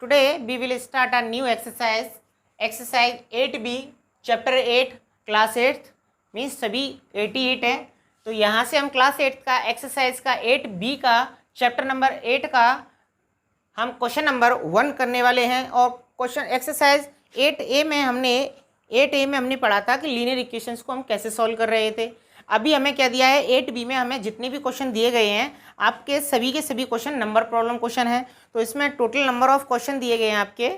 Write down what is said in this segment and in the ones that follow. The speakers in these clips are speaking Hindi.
Today we will start a new exercise, exercise 8B, chapter 8, class 8 means सभी 88 है। तो यहाँ से हम क्लास 8 का एक्सरसाइज का 8B का चैप्टर नंबर 8 का हम क्वेश्चन नंबर 1 करने वाले हैं। और क्वेश्चन एक्सरसाइज 8A में हमने पढ़ा था कि लीनियर इक्वेशंस को हम कैसे सॉल्व कर रहे थे। अभी हमें क्या दिया है, 8B में हमें जितने भी क्वेश्चन दिए गए हैं आपके सभी के सभी क्वेश्चन नंबर प्रॉब्लम क्वेश्चन है। तो इसमें टोटल नंबर ऑफ क्वेश्चन दिए गए हैं आपके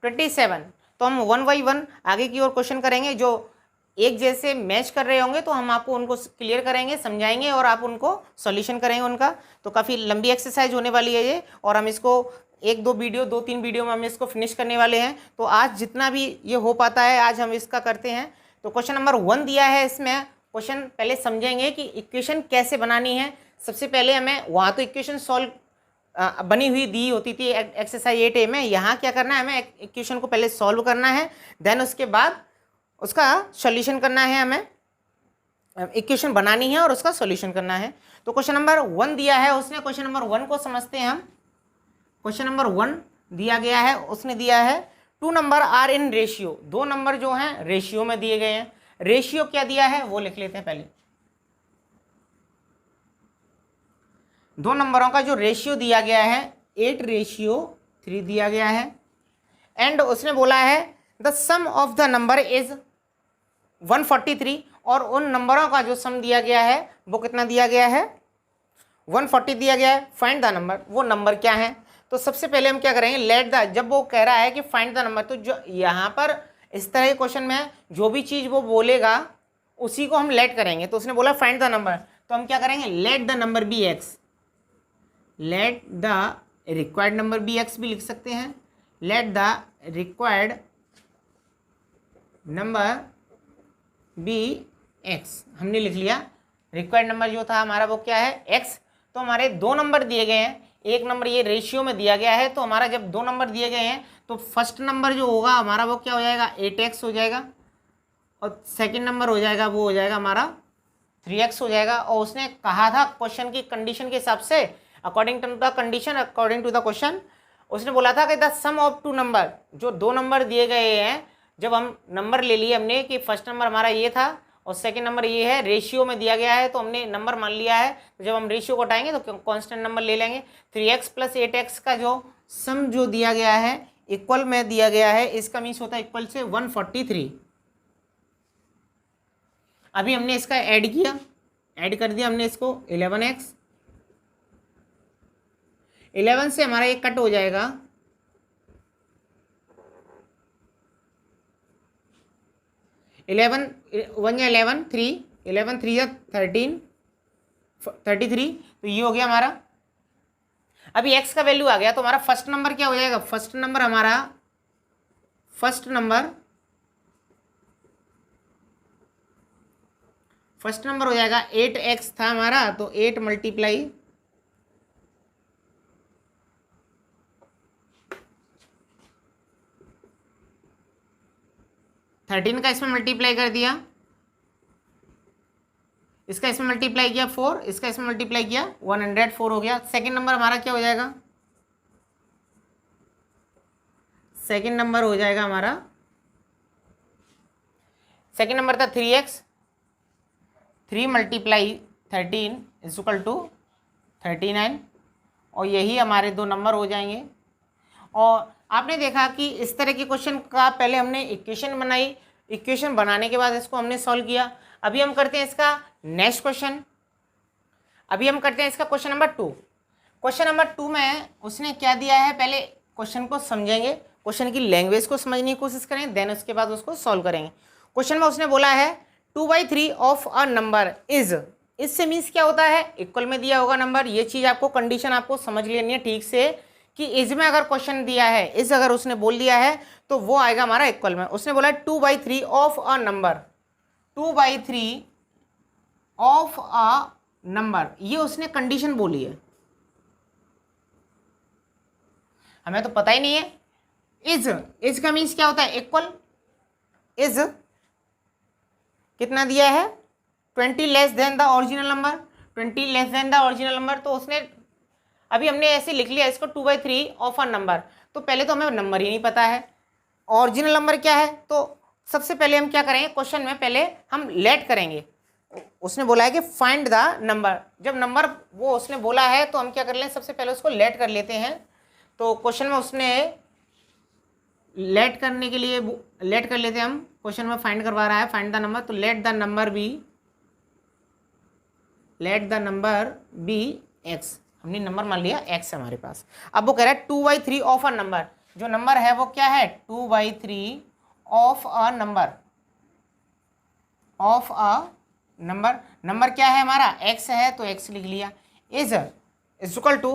27। तो हम 1 बाई 1 आगे की ओर क्वेश्चन करेंगे, जो एक जैसे मैच कर रहे होंगे तो हम आपको उनको क्लियर करेंगे, समझाएंगे और आप उनको सॉल्यूशन करेंगे उनका। तो काफ़ी लंबी एक्सरसाइज होने वाली है ये, और हम इसको 2-3 वीडियो में हम इसको फिनिश करने वाले हैं। तो आज जितना भी ये हो पाता है आज हम इसका करते हैं। तो क्वेश्चन नंबर 1 दिया है, इसमें क्वेश्चन पहले समझेंगे कि इक्वेशन कैसे बनानी है। सबसे पहले हमें वहाँ तो इक्वेशन सॉल्व बनी हुई दी होती थी एक्सरसाइज 8A में। यहाँ क्या करना है, हमें इक्वेशन को पहले सॉल्व करना है, देन उसके बाद उसका सॉल्यूशन करना है। हमें इक्वेशन बनानी है और उसका सॉल्यूशन करना है। तो क्वेश्चन नंबर 1 दिया है उसने, क्वेश्चन नंबर 1 को समझते हैं हम। क्वेश्चन नंबर 1 दिया गया है, उसने दिया है 2 number are in ratio. 2 number जो हैं रेशियो में दिए गए हैं। रेशियो क्या दिया है वो लिख लेते हैं पहले। 2 नंबरों का जो रेशियो दिया गया है 8:3 दिया गया है। एंड उसने बोला है the sum of the number is 143, और उन नंबरों का जो सम दिया गया है वो कितना दिया गया है, 140 दिया गया है। फाइंड द नंबर, वो नंबर क्या है। तो सबसे पहले हम क्या करेंगे, लेट द, जब वो कह रहा है कि फाइंड द नंबर, तो जो यहाँ पर इस तरह के क्वेश्चन में जो भी चीज़ वो बोलेगा उसी को हम लेट करेंगे। तो उसने बोला फाइंड द नंबर, तो हम क्या करेंगे, let the number be x, let the required number be x भी लिख सकते हैं। Let the required number be x हमने लिख लिया। रिक्वायर्ड नंबर जो था हमारा वो क्या है, एक्स। तो हमारे 2 नंबर दिए गए हैं, एक नंबर ये रेशियो में दिया गया है। तो हमारा जब 2 नंबर दिए गए हैं तो फर्स्ट नंबर जो होगा हमारा वो क्या हो जाएगा, 8x हो जाएगा, और सेकंड नंबर हो जाएगा वो हो जाएगा हमारा 3x हो जाएगा। और उसने कहा था क्वेश्चन की कंडीशन के हिसाब से, according to the condition, according to the question, उसने बोला था कि द सम ऑफ 2 नंबर, जो 2 नंबर दिए गए हैं, जब हम नंबर ले लिए हमने कि फर्स्ट नंबर हमारा ये था और सेकंड नंबर ये है, रेशियो में दिया गया है तो हमने नंबर मान लिया है। तो जब हम रेशियो को हटाएंगे तो कांस्टेंट नंबर ले लेंगे। 3x प्लस 8x का जो सम जो दिया गया है इक्वल में दिया गया है, इसका मीन्स होता है इक्वल से 143। अभी हमने इसका ऐड किया, ऐड कर दिया हमने इसको 11x, 11 से हमारा ये कट हो जाएगा 11 1 या 11 3, 11 3 या 13 33। तो ये हो गया हमारा। अभी x का वैल्यू आ गया तो हमारा फर्स्ट नंबर क्या हो जाएगा, फर्स्ट नंबर हमारा फर्स्ट नंबर हो जाएगा 8x था हमारा, तो 8 मल्टीप्लाई 13 का इसमें मल्टीप्लाई कर दिया, इसका इसमें मल्टीप्लाई किया 4, इसका इसमें मल्टीप्लाई किया 104 हो गया। सेकंड नंबर हमारा क्या हो जाएगा, सेकंड नंबर हो जाएगा हमारा, सेकंड नंबर था 3x, 3 multiply 13 is equal to 39, और यही हमारे 2 नंबर हो जाएंगे। और आपने देखा कि इस तरह के क्वेश्चन का पहले हमने इक्वेशन बनाई, इक्वेशन बनाने के बाद इसको हमने सॉल्व किया। अभी हम करते हैं इसका नेक्स्ट क्वेश्चन। अभी हम करते हैं इसका क्वेश्चन नंबर 2। क्वेश्चन नंबर 2 में उसने क्या दिया है, पहले क्वेश्चन को समझेंगे, क्वेश्चन की लैंग्वेज को समझने की कोशिश करें, देन उसके बाद उसको सॉल्व करेंगे। क्वेश्चन में उसने बोला है 2/3 ऑफ अ नंबर इज, इससे मीन्स क्या होता है, इक्वल में दिया होगा नंबर। ये चीज़ आपको कंडीशन आपको समझ लेनी है ठीक से कि इज में अगर क्वेश्चन दिया है, इज अगर उसने बोल दिया है तो वो आएगा हमारा इक्वल में। उसने बोला 2/3 of a number, 2/3 of a number, ये उसने कंडीशन बोली है, हमें तो पता ही नहीं है। इज का मीन्स क्या होता है, इक्वल। इज कितना दिया है, 20 less than the original number, 20 less than the original number. तो उसने अभी हमने ऐसे लिख लिया इसको 2/3 ऑफ अ नंबर। तो पहले तो हमें नंबर ही नहीं पता है, ओरिजिनल नंबर क्या है। तो सबसे पहले हम क्या करेंगे, क्वेश्चन में पहले हम लेट करेंगे। उसने बोला है कि फाइंड द नंबर, जब नंबर वो उसने बोला है तो हम क्या कर लें, सबसे पहले उसको लेट कर लेते हैं। तो क्वेश्चन में उसने लेट करने के लिए लेट कर लेते हैं हम, क्वेश्चन में फाइंड करवा रहा है फाइंड द नंबर, तो let the number be x, हमने नंबर मान लिया एक्स है हमारे पास। अब वो कह रहा है 2/3 ऑफ अ नंबर, जो नंबर है वो क्या है 2/3 ऑफ अ नंबर, नंबर क्या है हमारा x है तो x लिख लिया, is equal to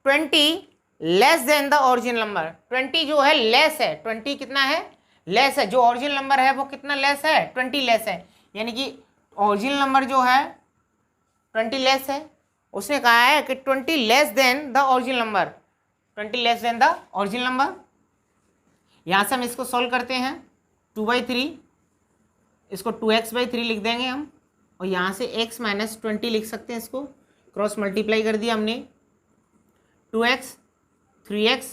20 less than the original number. 20 जो है लेस है, 20 कितना है लेस है, जो ओरिजिनल नंबर है वो कितना लेस है 20 लेस है, यानी कि ओरिजिनल नंबर जो है 20 लेस है। उसने कहा है कि 20 less than the original number, 20 less than the original number. यहाँ से हम इसको सॉल्व करते हैं, 2/3 इसको 2x/3 लिख देंगे हम, और यहाँ से x माइनस 20 लिख सकते हैं, इसको क्रॉस मल्टीप्लाई कर दिया हमने, 2x 3x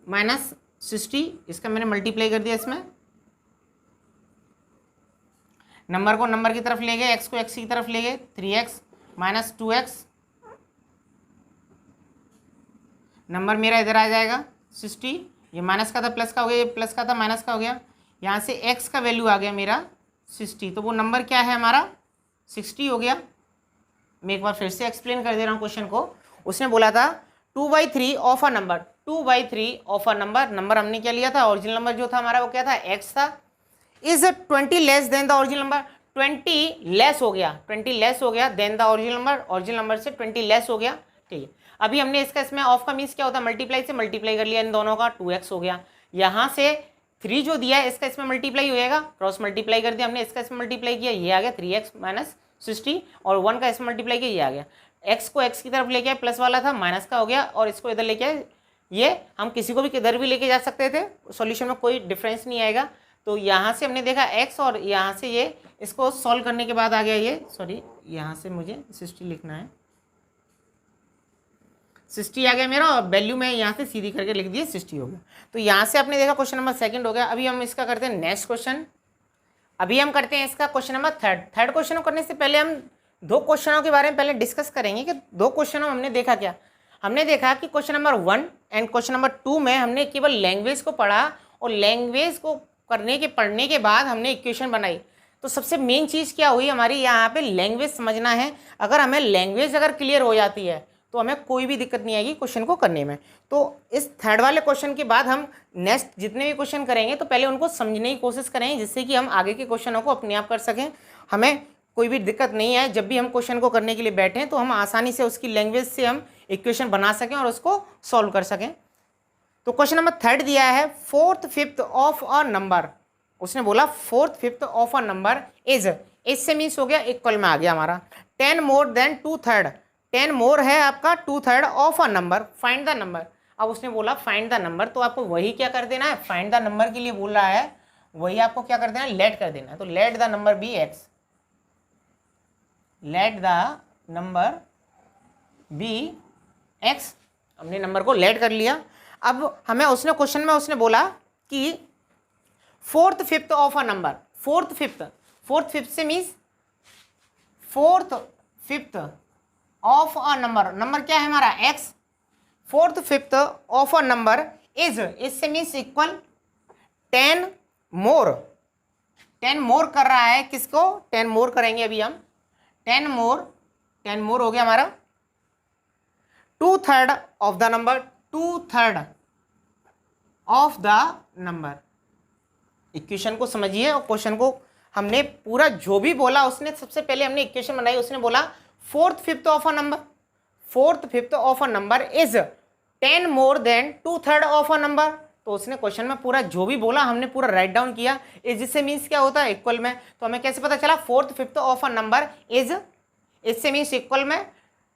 माइनस 60, इसका मैंने मल्टीप्लाई कर दिया इसमें, नंबर को नंबर की तरफ ले गए, x को x की तरफ ले गए, 3x माइनस 2x, नंबर मेरा इधर आ जाएगा 60, ये माइनस का था प्लस का हो गया, ये प्लस का था माइनस का हो गया, यहाँ से x का वैल्यू आ गया मेरा 60, तो वो नंबर क्या है हमारा 60 हो गया। मैं एक बार फिर से एक्सप्लेन कर दे रहा हूँ क्वेश्चन को। उसने बोला था 2/3 of a number, 2/3 of a number, number हमने क्या लिया था ओरिजिनल नंबर जो था हमारा वो क्या था x था, is 20 less than the original number, 20 less हो गया, 20 लेस हो गया than the original number, original number से 20 लेस हो गया, ठीक है। अभी हमने इसका इसमें ऑफ का मीन्स क्या होता है, मल्टीप्लाई से मल्टीप्लाई कर लिया इन दोनों का, 2x हो गया, यहाँ से 3 जो दिया है इसका इसमें मल्टीप्लाई हो जाएगा, क्रॉस मल्टीप्लाई कर दिया हमने, इसका इसमें मल्टीप्लाई किया, ये आ गया 3x माइनस 60, और 1 का इसमें मल्टीप्लाई किया, ये आ गया, x को x की तरफ लेके आए, प्लस वाला था माइनस का हो गया, और इसको इधर लेके आए, ये हम किसी को भी किधर भी लेके जा सकते थे, सॉल्यूशन में कोई डिफरेंस नहीं आएगा। तो यहाँ से हमने देखा x, और यहाँ से ये इसको सॉल्व करने के बाद आ गया ये, सॉरी यहाँ से मुझे 60 लिखना है, 60 आ गया मेरा, और वैल्यू में यहाँ से सीधी करके लिख दिए 60 हो गया। तो यहाँ से आपने देखा क्वेश्चन नंबर सेकंड हो गया। अभी हम इसका करते हैं नेक्स्ट क्वेश्चन, अभी हम करते हैं इसका क्वेश्चन नंबर थर्ड क्वेश्चन करने से पहले हम 2 क्वेश्चनों के बारे में पहले डिस्कस करेंगे कि 2 क्वेश्चनों में हमने देखा क्या। हमने देखा कि question number 1 and question number 2 में हमने केवल लैंग्वेज को पढ़ा, और लैंग्वेज को पढ़ने के बाद हमने इक्वेशन बनाई। तो सबसे मेन चीज़ क्या हुई हमारी, यहाँ पे लैंग्वेज समझना है। अगर हमें लैंग्वेज अगर क्लियर हो जाती है तो हमें कोई भी दिक्कत नहीं आएगी क्वेश्चन को करने में। तो इस थर्ड वाले क्वेश्चन के बाद हम नेक्स्ट जितने भी क्वेश्चन करेंगे तो पहले उनको समझने की कोशिश करेंगे, जिससे कि हम आगे के क्वेश्चनों को अपने आप कर सकें, हमें कोई भी दिक्कत नहीं है। जब भी हम क्वेश्चन को करने के लिए बैठें तो हम आसानी से उसकी लैंग्वेज से हम इक्वेशन बना सकें और उसको सॉल्व कर सकें। तो क्वेश्चन नंबर 3 दिया है 4th 5th of a number. उसने बोला 4th 5th of a number is, इससे मीन्स हो गया इक्वल में आ गया हमारा 10 मोर देन 2/3, 10 मोर है आपका 2/3 of a number, find the number. अब उसने बोला फाइंड द नंबर, तो आपको वही क्या कर देना है, फाइंड द नंबर के लिए बोल रहा है, वही आपको क्या कर देना है, लेट कर देना है। तो let the number be x, let the number be x, हमने नंबर को लेट कर लिया। अब हमें उसने क्वेश्चन में उसने बोला कि 4th 5th of a number, 4th 5th से means 4th 5th of a number, number क्या है हमारा x, 4th 5th of a number is, इससे मीन्स इक्वल 10 मोर, 10 मोर कर रहा है किसको, 10 मोर करेंगे अभी हम, 10 मोर हो गया हमारा 2/3 of the number, 2/3 of the number. Equation को समझिए और क्वेश्चन को हमने पूरा जो भी बोला उसने सबसे पहले हमने इक्वेशन बनाई। उसने बोला 4th 5th of a number, 4th 5th of a number is 10 more than 2/3 of a number. तो उसने क्वेश्चन में पूरा जो भी बोला हमने पूरा राइट डाउन किया। इज इससे मीन्स क्या होता है, इक्वल में। तो हमें कैसे पता चला 4th 5th of a number is, इससे मीन्स इक्वल में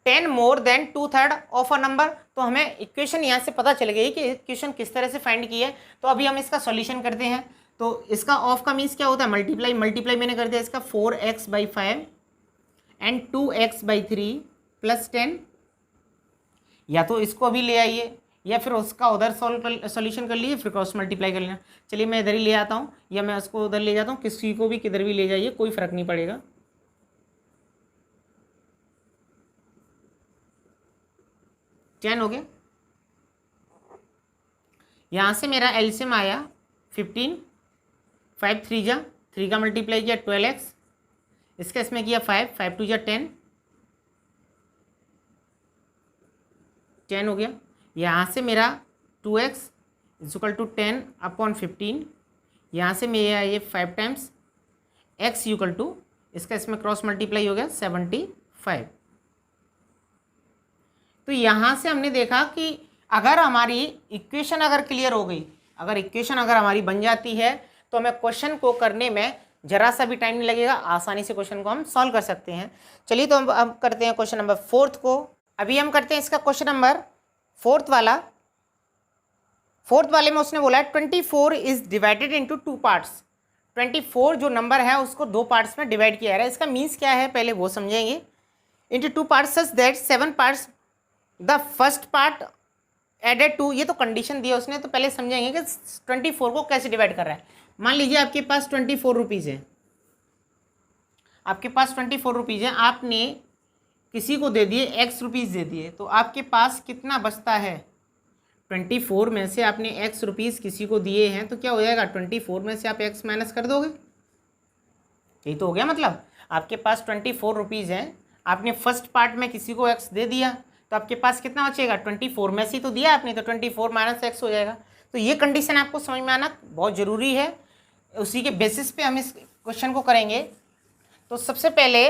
10 more than 2/3 of a number. तो हमें इक्वेशन यहाँ से पता चल गई कि इक्वेशन किस तरह से फाइंड की है। तो अभी हम इसका सॉल्यूशन करते हैं। तो इसका ऑफ का मीन्स क्या होता है, मल्टीप्लाई मैंने कर दिया इसका 4x/5 एंड 2x/3 प्लस 10, या तो इसको अभी ले आइए या फिर उसका उधर सॉल्यूशन कर लीजिए, फिर क्रॉस मल्टीप्लाई कर लेना। चलिए मैं इधर ही ले आता हूँ या मैं उसको उधर ले जाता हूँ, किसी को भी किधर भी ले जाइए, कोई फर्क नहीं पड़ेगा। टेन हो गया। यहाँ से मेरा एलसीएम आया 15, 5 3 जा 3 का मल्टीप्लाई किया 12x, इसका इसमें किया 5, 5 2 जा 10, 10 हो गया। यहाँ से मेरा 2x इक्वल टू 10 अपॉन 15, यहाँ से मेरा ये 5 टाइम्स x इक्वल टू, इसका इसमें क्रॉस मल्टीप्लाई हो गया 75। तो यहाँ से हमने देखा कि अगर हमारी इक्वेशन अगर क्लियर हो गई, अगर इक्वेशन अगर हमारी बन जाती है तो हमें क्वेश्चन को करने में जरा सा भी टाइम नहीं लगेगा, आसानी से क्वेश्चन को हम सॉल्व कर सकते हैं। चलिए तो अब करते हैं क्वेश्चन नंबर 4 को। अभी हम करते हैं इसका क्वेश्चन नंबर 4 वाला। 4 वाले में उसने बोला है 24 इज डिवाइडेड इनटू 2 पार्ट्स। 24 जो नंबर है उसको 2 पार्ट्स में डिवाइड किया है। इसका मीन्स क्या है पहले वो समझेंगे। Into 2 parts such that 7 parts the first part added to, ये तो कंडीशन दिया उसने, तो पहले समझेंगे कि 24 को कैसे डिवाइड कर रहा है। मान लीजिए आपके पास 24 रुपीज़ है, आपके पास 24 रुपीज़ है, आपने किसी को दे दिए x रुपीज़ दे दिए, तो आपके पास कितना बचता है? 24 में से आपने x रुपीज़ किसी को दिए हैं तो क्या हो जाएगा? 24 में से आप x माइनस कर दोगे, यही तो हो गया। मतलब आपके पास 24 रुपीज़ हैं, आपने फर्स्ट पार्ट में किसी को x दे दिया तो आपके पास कितना बचेगा? 24 में से तो दिया आपने, तो 24 माइनस x हो जाएगा। तो ये कंडीशन आपको समझ में आना बहुत ज़रूरी है, उसी के बेसिस पे हम इस क्वेश्चन को करेंगे। तो सबसे पहले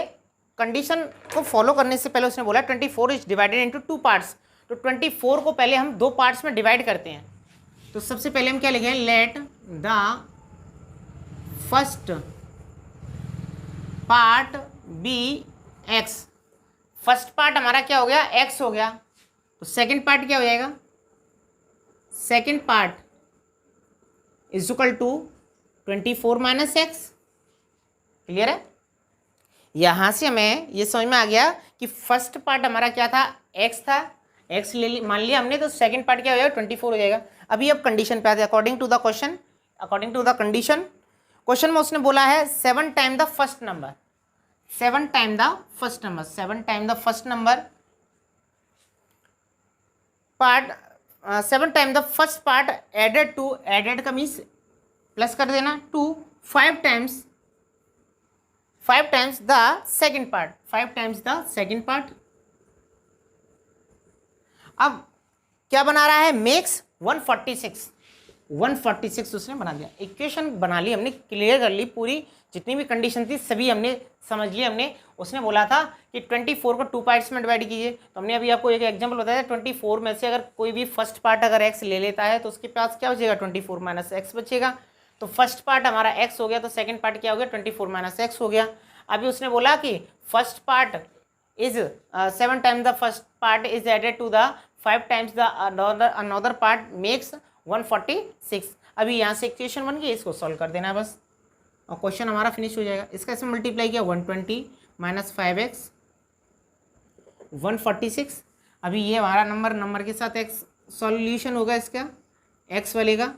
कंडीशन को फॉलो करने से पहले उसने बोला 24 इज डिवाइडेड इनटू 2 पार्ट्स, तो 24 को पहले हम 2 पार्ट्स में डिवाइड करते हैं। तो सबसे पहले हम क्या लिखें? Let the first part be x। First part हमारा क्या हो गया? x हो गया। तो सेकंड पार्ट क्या हो जाएगा? Second part is equal to 24 minus x। Clear है? यहाँ से हमें ये समझ में आ गया कि फर्स्ट पार्ट हमारा क्या था? x था, x ले मान लिया हमने, तो सेकंड पार्ट क्या हो जाएगा? 24 हो जाएगा। अभी अब कंडीशन पे आते हैं। According to the question, according to the condition, question में उसने बोला है 7 time the first number, 7 time the first number, 7 time the first number part, 7 time the first part added to, added का मीन्स प्लस कर देना, to 5 times, 5 times the second part, 5 times the second part. अब क्या बना रहा है? मेक्स 146, 146 उसने बना दिया। इक्वेशन बना ली हमने, क्लियर कर ली, पूरी जितनी भी कंडीशन थी सभी हमने समझ ली हमने। उसने बोला था कि 24 को 2 पार्ट्स में डिवाइड कीजिए, तो हमने अभी आपको एक एग्जांपल बताया। 24 में से अगर कोई भी फर्स्ट पार्ट अगर x ले लेता है तो उसके पास क्या बचेगा? 24 माइनस x बचेगा। तो फर्स्ट पार्ट हमारा x हो गया, तो सेकंड पार्ट क्या हो गया? 24 माइनस x हो गया। अभी उसने बोला कि first part is 7 times the first part is added to the 5 times the another part makes 146। अभी यहाँ से इक्वेशन बन गई, इसको सॉल्व कर देना है बस और क्वेश्चन हमारा फिनिश हो जाएगा। इसका इसमें मल्टीप्लाई किया 120 माइनस 5x 146। अभी ये हमारा नंबर के साथ x सॉल्यूशन होगा इसका, x वाले का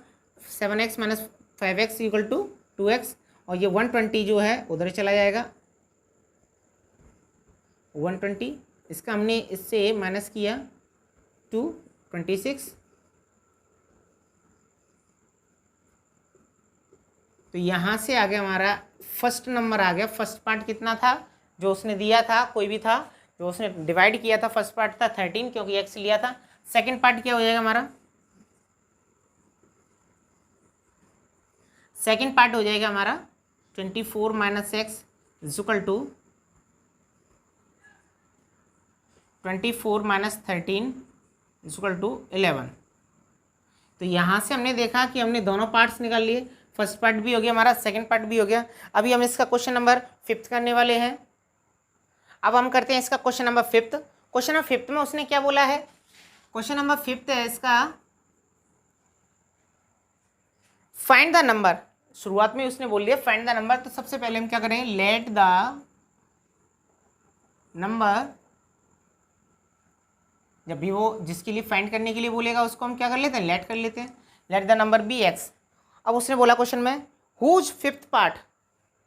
7x minus 5x equal to 2x, और ये 120 जो है उधर चला जाएगा 120, इसका हमने इससे माइनस किया 226। तो यहाँ से आ गया हमारा फर्स्ट नंबर आ गया। फर्स्ट पार्ट कितना था जो उसने दिया था? कोई भी था जो उसने डिवाइड किया था, फर्स्ट पार्ट था 13 क्योंकि x लिया था। सेकंड पार्ट क्या हो जाएगा हमारा? सेकंड पार्ट हो जाएगा हमारा 24 minus x equal to 24 minus 13 equal to 11। तो यहाँ से हमने देखा कि हमने दोनों पार्ट्स निकाल लिए, फर्स्ट पार्ट भी हो गया हमारा, सेकंड पार्ट भी हो गया। अभी हम इसका क्वेश्चन नंबर 5 करने वाले हैं। अब हम करते हैं इसका क्वेश्चन नंबर 5। क्वेश्चन नंबर 5 में उसने क्या बोला है? क्वेश्चन नंबर 5 है इसका फाइंड द नंबर। शुरुआत में उसने बोल दिया फाइंड द नंबर, तो सबसे पहले हम क्या करें? लेट द नंबर जब भी वो जिसके लिए फाइंड करने के लिए बोलेगा उसको हम क्या कर लेते हैं, लेट कर लेते हैं, let the number be x. अब उसने बोला क्वेश्चन में हुज फिफ्थ पार्ट,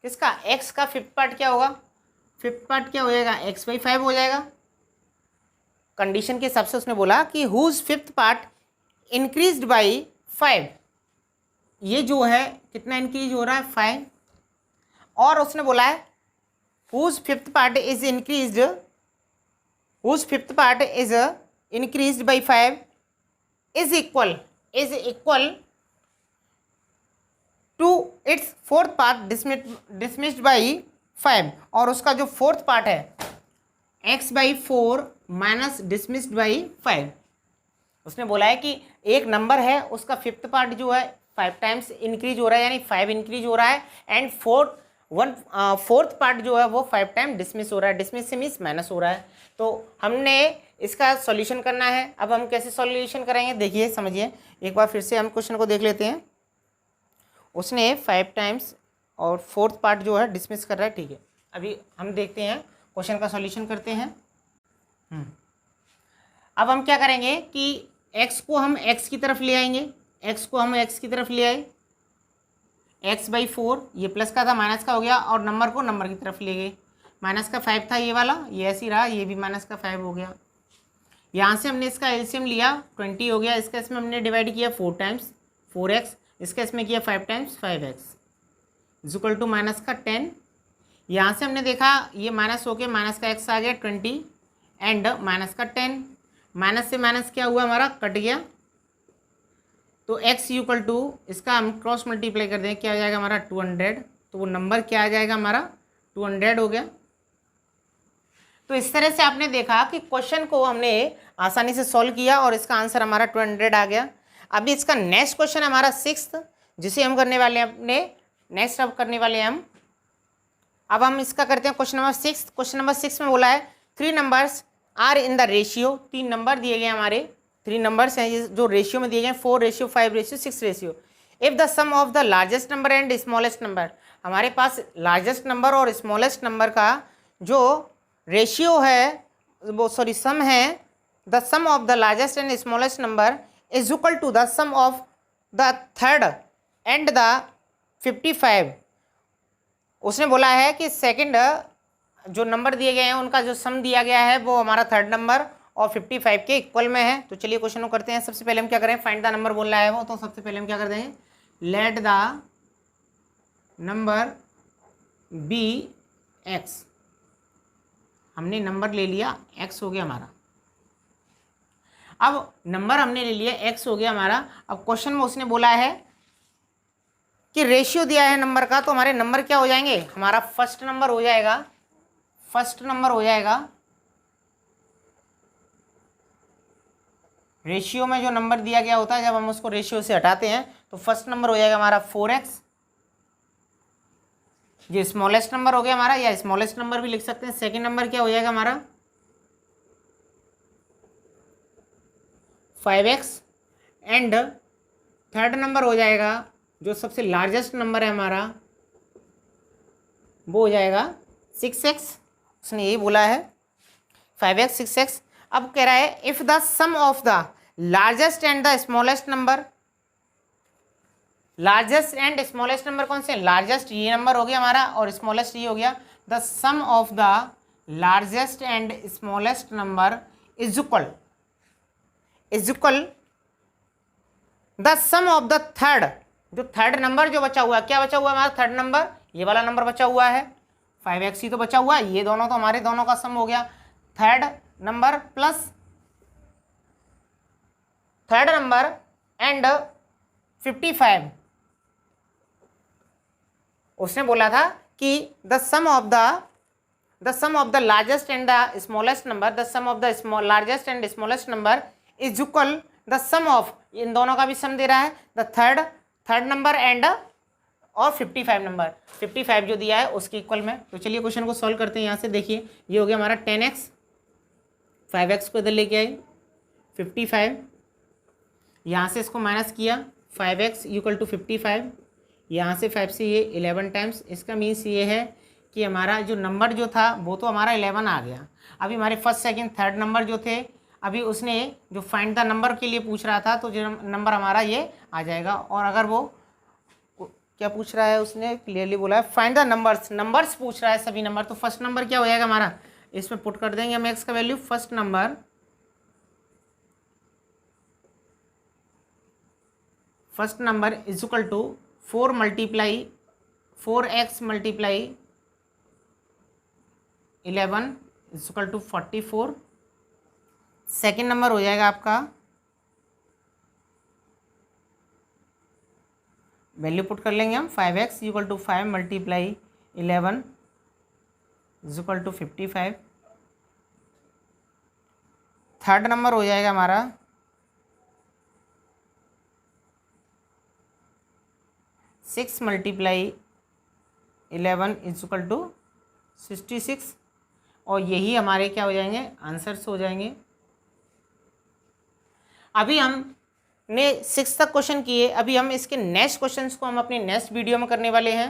किसका, एक्स का फिफ्थ पार्ट क्या होगा, फिफ्थ पार्ट क्या हो जाएगा, एक्स बाई 5 हो जाएगा। कंडीशन के हिसाब से उसने बोला कि whose fifth part increased by 5, ये जो है कितना इंक्रीज हो रहा है, 5। और उसने बोला है whose fifth part is increased, whose fifth part is increased by 5 is equal to its fourth part dismissed by 5, और उसका जो फोर्थ पार्ट है x by 4 minus dismissed by 5। उसने बोला है कि एक नंबर है उसका फिफ्थ पार्ट जो है 5 टाइम्स इंक्रीज हो रहा है, यानी 5 इंक्रीज हो रहा है, एंड फोर्थ पार्ट जो है वो 5 टाइम डिसमिस हो रहा है, डिसमिस से मीन्स माइनस हो रहा है। तो हमने इसका सॉल्यूशन करना है। अब हम कैसे सॉल्यूशन करेंगे, देखिए समझिए, एक बार फिर से हम क्वेश्चन को देख लेते हैं। उसने 5 टाइम्स और फोर्थ पार्ट जो है डिसमिस कर रहा है, ठीक है। अभी हम देखते हैं क्वेश्चन का सॉल्यूशन करते हैं। अब हम क्या करेंगे कि x को हम x की तरफ ले आएंगे, x को हम x की तरफ ले आए, x बाई 4, ये प्लस का था माइनस का हो गया, और नंबर को नंबर की तरफ ले गए, माइनस का 5 था ये वाला, ये ऐसे ही रहा, ये भी माइनस का 5 हो गया। यहाँ से हमने इसका एलसीएम लिया 20 हो गया, इसका इसमें हमने डिवाइड किया 4 टाइम्स 4x, इसका इसमें किया 5 times 5x is equal to minus का 10। यहाँ से हमने देखा ये माइनस हो के माइनस का x आ गया 20 एंड माइनस का 10, माइनस से माइनस क्या हुआ हमारा, कट गया, तो x इक्वल टू इसका हम क्रॉस मल्टीप्लाई कर दें, क्या हो जाएगा हमारा 200, तो वो नंबर क्या आ जाएगा हमारा 200 हो गया। तो इस तरह से आपने देखा कि क्वेश्चन को हमने आसानी से सॉल्व किया और इसका आंसर हमारा 200 आ गया। अभी इसका नेक्स्ट क्वेश्चन हमारा 6th, जिसे हम करने वाले हैं अपने नेक्स्ट, अब करने वाले हैं हम। अब हम इसका करते हैं क्वेश्चन नंबर 6। क्वेश्चन नंबर 6 में बोला है 3 numbers are in the ratio, 3 number दिए गए हमारे, 3 नंबर्स हैं जो रेशियो में दिए गए, 4:5, 5:6 ratio. If the sum of the largest number and smallest number, हमारे पास लार्जेस्ट नंबर और स्मॉलेस्ट नंबर का जो रेशियो है, वो सॉरी सम है, the sum of the largest and smallest number is equal to the sum of the third and the 55। उसने बोला है कि सेकंड जो नंबर दिए गए हैं उनका जो सम दिया गया है वो हमारा थर्ड नंबर और 55 के इक्वल में है। तो चलिए क्वेश्चन को करते हैं। सबसे पहले हम क्या करें, फाइंड द नंबर बोल रहा है वो, तो सबसे पहले हम क्या कर देंगे, let the number be x. हमने नंबर ले लिया, x हो गया हमारा। अब नंबर हमने ले लिया, x हो गया हमारा। अब क्वेश्चन में उसने बोला है कि रेशियो दिया है नंबर का, तो हमारे नंबर क्या हो जाएंगे, हमारा फर्स्ट नंबर हो जाएगा, फर्स्ट नंबर हो जाएगा। रेशियो में जो नंबर दिया गया होता है जब हम उसको रेशियो से हटाते हैं तो फर्स्ट नंबर हो जाएगा हमारा 4x। ये स्मॉलेस्ट नंबर हो गया हमारा, या स्मॉलेस्ट नंबर भी लिख सकते हैं। सेकंड नंबर क्या हो जाएगा हमारा 5x एंड थर्ड नंबर हो जाएगा जो सबसे लार्जेस्ट नंबर है हमारा, वो हो जाएगा 6x। उसने यही बोला है 5x 6x। अब कह रहा है if the sum of the largest and the smallest number, largest and smallest number कौन से, लार्जेस्ट ये नंबर हो गया हमारा और स्मॉलेस्ट ये हो गया। The sum of the largest and smallest number is equal the sum of the third, जो थर्ड नंबर जो बचा हुआ है, क्या बचा हुआ है हमारा थर्ड नंबर, ये वाला नंबर बचा हुआ है 5x ही तो बचा हुआ है, ये दोनों तो हमारे दोनों का सम हो गया। Third number plus third number and 55। उसने बोला था कि the sum of the largest and the smallest number, the sum of the largest and smallest number is equal the sum of, इन दोनों का भी सम दे रहा है, द थर्ड नंबर एंड और 55 नंबर, 55 जो दिया है उसके इक्वल में। तो चलिए क्वेश्चन को सॉल्व करते हैं। यहाँ से देखिए ये हो गया हमारा 10x, 5x को इधर लेके आई 55, यहाँ से इसको माइनस किया 5x इक्वल टू 55, यहाँ से 5 से ये 11 टाइम्स, इसका मीन्स ये है कि हमारा जो नंबर जो था वो तो हमारा 11 आ गया। अभी हमारे फर्स्ट सेकंड थर्ड नंबर जो थे अभी उसने जो फाइंड द नंबर के लिए पूछ रहा था, तो जो नंबर हमारा ये आ जाएगा। और अगर वो क्या पूछ रहा है, उसने क्लियरली बोला है फाइंड द नंबर्स, नंबर्स पूछ रहा है सभी नंबर, तो फर्स्ट नंबर क्या हो जाएगा हमारा, इसमें पुट कर देंगे हम एक्स का value. First number is equal to 4x multiply 11 is equal to 44। Second number हो जाएगा आपका, वैल्यू पुट कर लेंगे हम 5x equal to 5 multiply 11 is equal to 55। Third number हो जाएगा हमारा 6 मल्टीप्लाई 11 इज इक्वल टू 66। और यही हमारे क्या हो जाएंगे, आंसर्स हो जाएंगे। अभी हमने 6 तक क्वेश्चन किए, अभी हम इसके नेक्स्ट क्वेश्चंस को हम अपने नेक्स्ट वीडियो में करने वाले हैं।